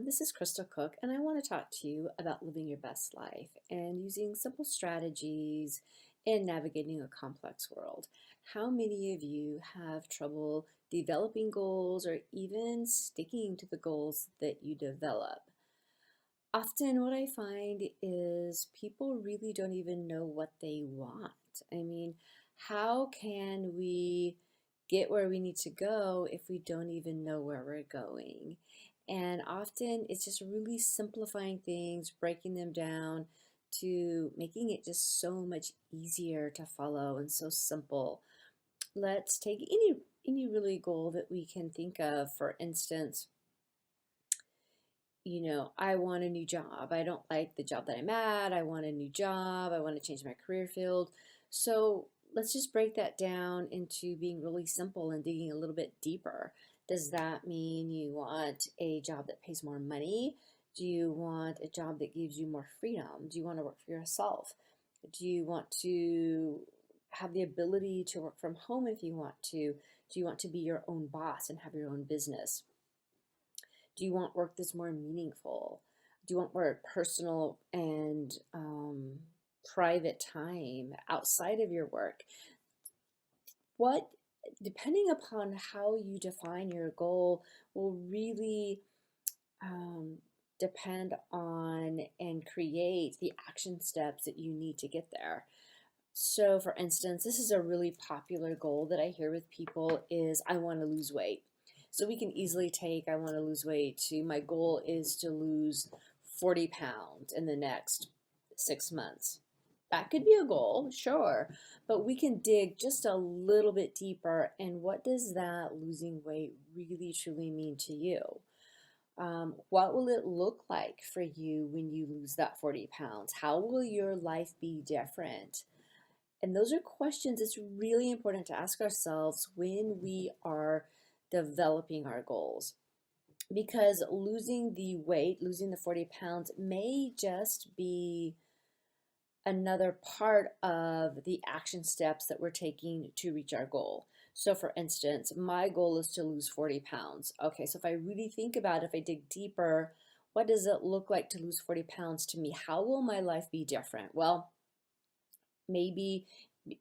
This is Crystal Cook, and I want to talk to you about living your best life and using simple strategies in navigating a complex world. How many of you have trouble developing goals or even sticking to the goals that you develop? Often, what I find is people really don't even know what they want. I mean, how can we get where we need to go if we don't even know where we're going? And often it's just really simplifying things, breaking them down to making it just so much easier to follow and so simple. Let's take any really goal that we can think of. For instance, I want a new job. I don't like the job that I'm at. I want a new job. I want to change my career field. So let's just break that down into being really simple and digging a little bit deeper. Does that mean you want a job that pays more money? Do you want a job that gives you more freedom? Do you want to work for yourself? Do you want to have the ability to work from home if you want to? Do you want to be your own boss and have your own business? Do you want work that's more meaningful? Do you want more personal and private time outside of your work? What, depending upon how you define your goal, will really um, depend on and create the action steps that you need to get there. So, for instance, this is a really popular goal that I hear with people is I want to lose weight. So we can easily take I want to lose weight to my goal is to lose 40 pounds in the next 6 months. That could be a goal, sure, but we can dig just a little bit deeper. And what does that losing weight really truly mean to you? What will it look like for you when you lose that 40 pounds? How will your life be different? And those are questions it's really important to ask ourselves when we are developing our goals. Because losing the weight, losing the 40 pounds, may just be another part of the action steps that we're taking to reach our goal. So, for instance, my goal is to lose 40 pounds. Okay, so if I really think about it, if I dig deeper, what does it look like to lose 40 pounds to me? How will my life be different? Well, maybe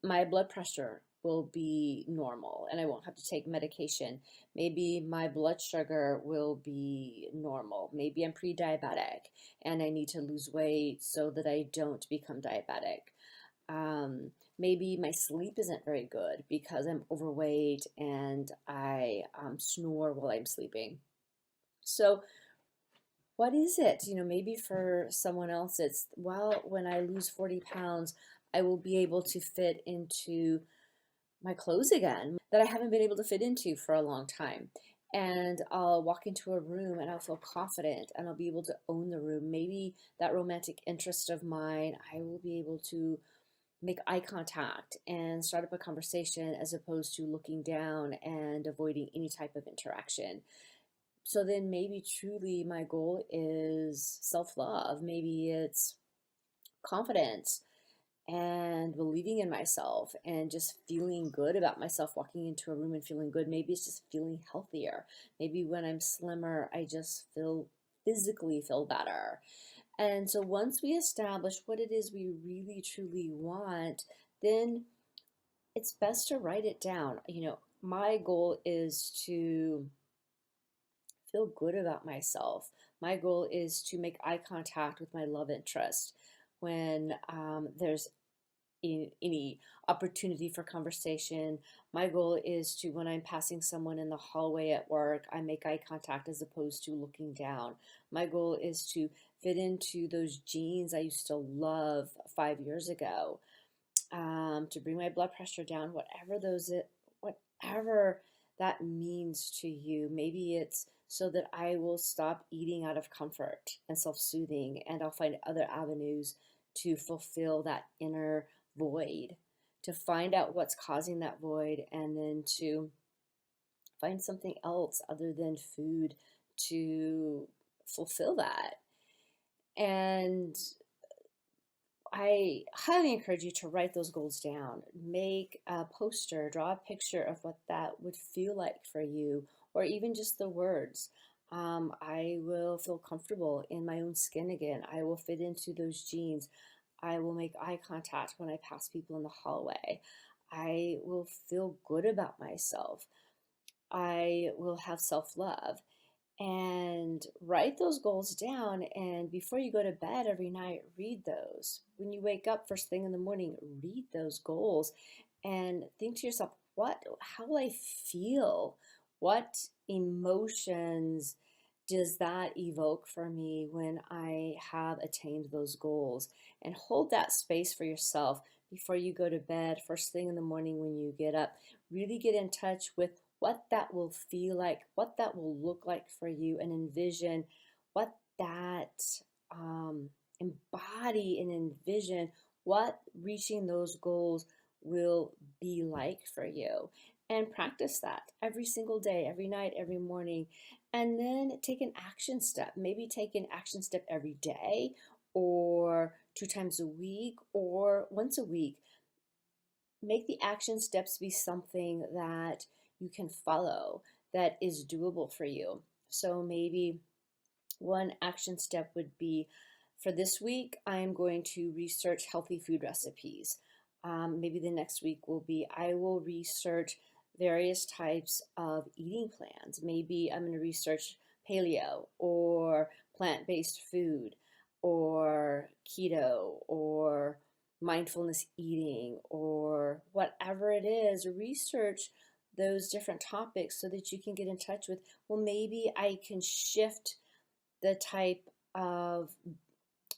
my blood pressure will be normal and I won't have to take medication. Maybe my blood sugar will be normal. Maybe I'm pre-diabetic and I need to lose weight so that I don't become diabetic. Maybe my sleep isn't very good because I'm overweight and I snore while I'm sleeping. So what is it? Maybe for someone else, it's, well, when I lose 40 pounds, I will be able to fit into my clothes again that I haven't been able to fit into for a long time. And I'll walk into a room and I'll feel confident and I'll be able to own the room. Maybe that romantic interest of mine, I will be able to make eye contact and start up a conversation as opposed to looking down and avoiding any type of interaction. So then maybe truly my goal is self-love. Maybe it's confidence and believing in myself and just feeling good about myself walking into a room and feeling good. Maybe it's just feeling healthier. Maybe when I'm slimmer, I just physically feel better. And so once we establish what it is we really truly want, then it's best to write it down. My goal is to feel good about myself. My goal is to make eye contact with my love interest when there's any opportunity for conversation. My goal is to, when I'm passing someone in the hallway at work, I make eye contact as opposed to looking down. My goal is to fit into those jeans I used to love 5 years ago, to bring my blood pressure down, whatever that means to you. Maybe it's so that I will stop eating out of comfort and self-soothing, and I'll find other avenues to fulfill that inner void, to find out what's causing that void, and then to find something else other than food to fulfill that. And I highly encourage you to write those goals down. Make a poster, draw a picture of what that would feel like for you, or even just the words. I will feel comfortable in my own skin again. I will fit into those jeans. I will make eye contact when I pass people in the hallway. I will feel good about myself. I will have self love. And write those goals down. And before you go to bed every night, read those. When you wake up first thing in the morning, read those goals and think to yourself, how will I feel? What emotions does that evoke for me when I have attained those goals? And hold that space for yourself before you go to bed, first thing in the morning when you get up. Really get in touch with what that will feel like, what that will look like for you, and envision what that embody and envision what reaching those goals will be like for you. And practice that every single day, every night, every morning. And then take an action step. Maybe take an action step every day, or 2 times a week, or once a week. Make the action steps be something that you can follow, that is doable for you. So maybe one action step would be, for this week, I am going to research healthy food recipes. Maybe the next week will be, I will research various types of eating plans. Maybe I'm going to research paleo or plant-based food or keto or mindfulness eating or whatever it is. Research those different topics so that you can get in touch with, well, maybe I can shift the type of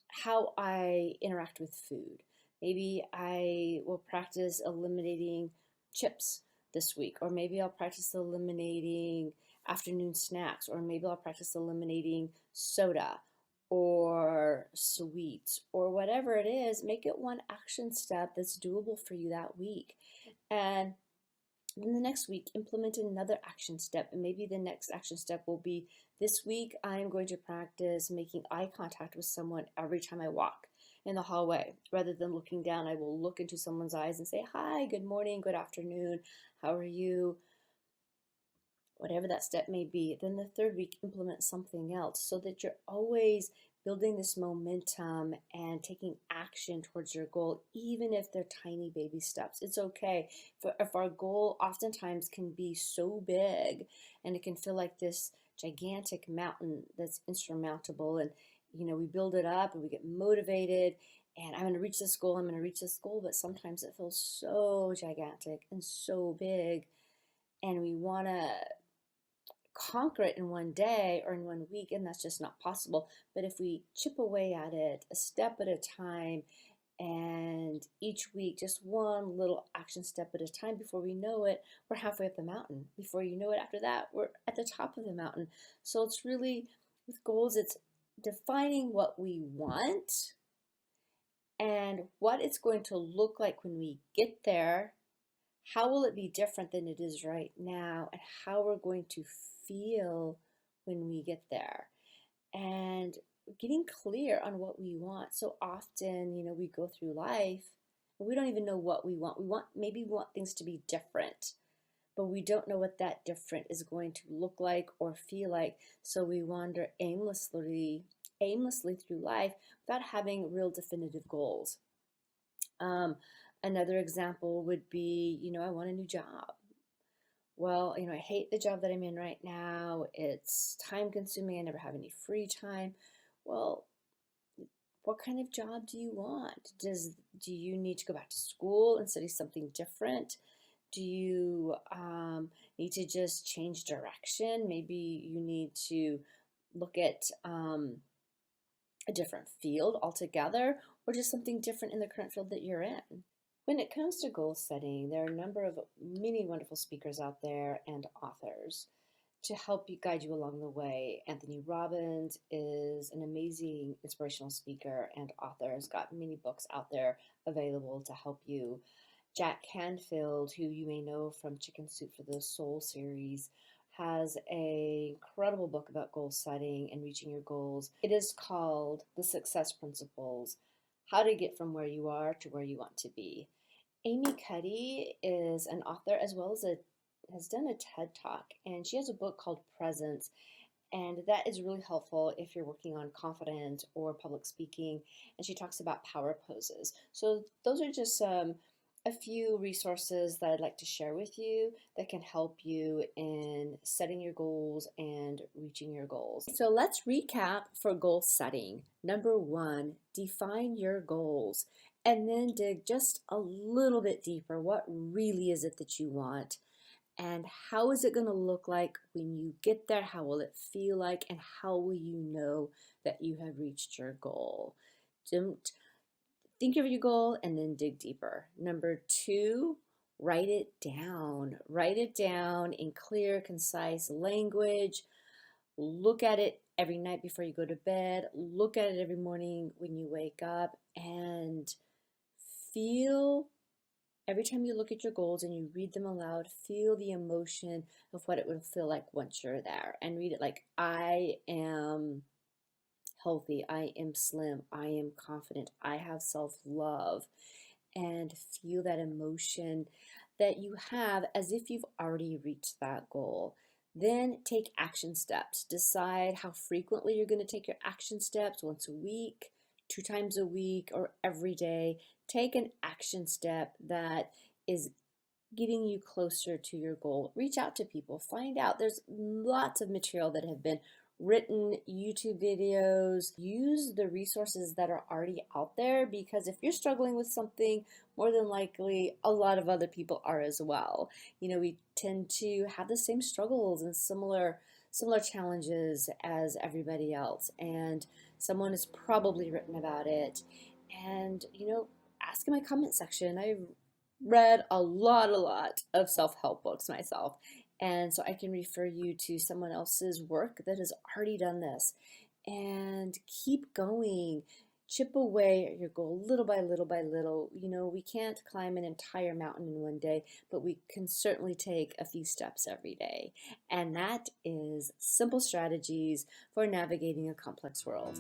how I interact with food. Maybe I will practice eliminating chips this week, or maybe I'll practice eliminating afternoon snacks, or maybe I'll practice eliminating soda or sweets, or whatever it is. Make it one action step that's doable for you that week. And then the next week, implement another action step. And maybe the next action step will be, this week I'm going to practice making eye contact with someone every time I walk in the hallway. Rather than looking down, I will look into someone's eyes and say, hi, good morning, good afternoon, how are you? Whatever that step may be. Then the third week, implement something else so that you're always building this momentum and taking action towards your goal, even if they're tiny baby steps. It's okay. If our goal oftentimes can be so big and it can feel like this gigantic mountain that's insurmountable, and we build it up and we get motivated, and I'm going to reach this goal, I'm going to reach this goal, but sometimes it feels so gigantic and so big, and we want to conquer it in one day or in one week, and that's just not possible. But if we chip away at it a step at a time, and each week just one little action step at a time, before we know it, we're halfway up the mountain. Before you know it, after that, we're at the top of the mountain. So it's really, with goals, it's defining what we want and what it's going to look like when we get there. How will it be different than it is right now, and how we're going to feel when we get there, and getting clear on what we want. So often, we go through life and we don't even know what we want. Maybe we want things to be different, but we don't know what that different is going to look like or feel like. So we wander aimlessly through life without having real definitive goals. Another example would be, I want a new job. Well, I hate the job that I'm in right now. It's time consuming. I never have any free time. Well, what kind of job do you want? Do you need to go back to school and study something different? Do you need to just change direction? Maybe you need to look at a different field altogether, or just something different in the current field that you're in. When it comes to goal setting, there are a number of many wonderful speakers out there and authors to help you, guide you along the way. Anthony Robbins is an amazing inspirational speaker and author. Has got many books out there available to help you. Jack Canfield, who you may know from Chicken Soup for the Soul series, has an incredible book about goal setting and reaching your goals. It is called The Success Principles: How to Get from Where You Are to Where You Want to Be. Amy Cuddy is an author, as well as has done a TED Talk, and she has a book called Presence. And that is really helpful if you're working on confidence or public speaking. And she talks about power poses. So those are just a few resources that I'd like to share with you that can help you in setting your goals and reaching your goals. So let's recap for goal setting. Number one, define your goals and then dig just a little bit deeper. What really is it that you want? And how is it going to look like when you get there? How will it feel like? And how will you know that you have reached your goal? Don't think of your goal and then dig deeper. Number two, write it down. Write it down in clear, concise language. Look at it every night before you go to bed. Look at it every morning when you wake up and feel. Every time you look at your goals and you read them aloud, feel the emotion of what it would feel like once you're there. And read it like, I am healthy, I am slim, I am confident, I have self-love. And feel that emotion that you have as if you've already reached that goal. Then take action steps. Decide how frequently you're going to take your action steps, once a week, 2 times a week, or every day. Take an action step that is getting you closer to your goal. Reach out to people, find out. There's lots of material that have been written, YouTube videos. Use the resources that are already out there, because if you're struggling with something, more than likely a lot of other people are as well. You know, we tend to have the same struggles and similar challenges as everybody else, and someone has probably written about it. And ask in my comment section. I've read a lot of self-help books myself, and so I can refer you to someone else's work that has already done this. And keep going. Chip away at your goal little by little by little. We can't climb an entire mountain in one day, but we can certainly take a few steps every day. And that is simple strategies for navigating a complex world.